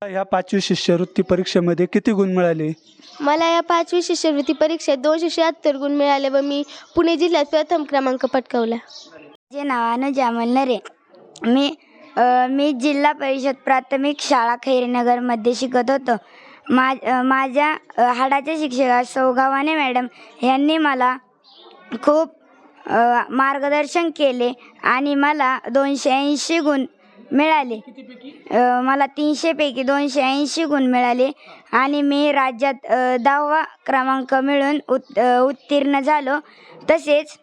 ह्या 5वी शिष्यवृत्ती परीक्षेमध्ये किती गुण मिळाले? मला या 5वी शिष्यवृत्ती परीक्षेत 276 गुण मिळाले व मी पुणे जिल्ह्यात प्रथम क्रमांक पटकावला. माझे नाव अनुजा जामलनरे. मी जिल्हा परिषद प्राथमिक शाळा खैरीनगरमध्ये शिकत होतो. माझ्या हाडाच्या शिक्षका सौगावाने मॅडम यांनी मला खूप मार्गदर्शन केले आणि मला 280 गुण मिळाले. मला 300 पैकी 280 गुण मिळाले आणि मी राज्यात 10वा क्रमांक मिळून उत्तीर्ण झालो. तसेच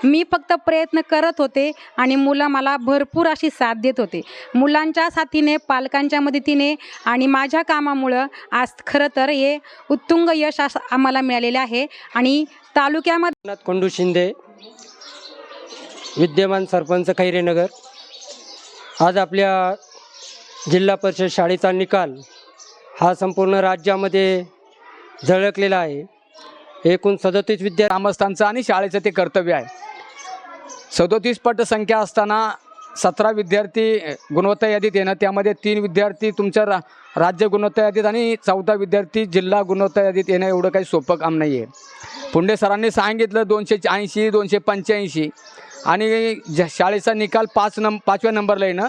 मी फक्त प्रयत्न करत होते आणि मुलं मला भरपूर अशी साथ देत होते. मुलांच्या साथीने, पालकांच्या मदतीने आणि माझ्या कामामुळं आज खरं तर हे उत्तुंग यश आम्हाला मिळालेले आहे. आणि तालुक्यामध्ये कोंडू शिंदे, विद्यमान सरपंच खैरीनगर. आज आपल्या जिल्हा परिषद शाळेचा निकाल हा संपूर्ण राज्यामध्ये झळकलेला आहे. एकूण 37 ग्रामस्थांचं आणि शाळेचं ते कर्तव्य आहे. 37 पटसंख्या असताना 17 विद्यार्थी गुणवत्ता यादीत येणं, त्यामध्ये 3 विद्यार्थी तुमच्या राज्य गुणवत्ता यादीत आणि 14 विद्यार्थी जिल्हा गुणवत्ता यादीत येणं एवढं काही सोपं काम नाही आहे. पुंडे सरांनी सांगितलं 280, 285 आणि शाळेचा निकाल 5व्या नंबरला येणं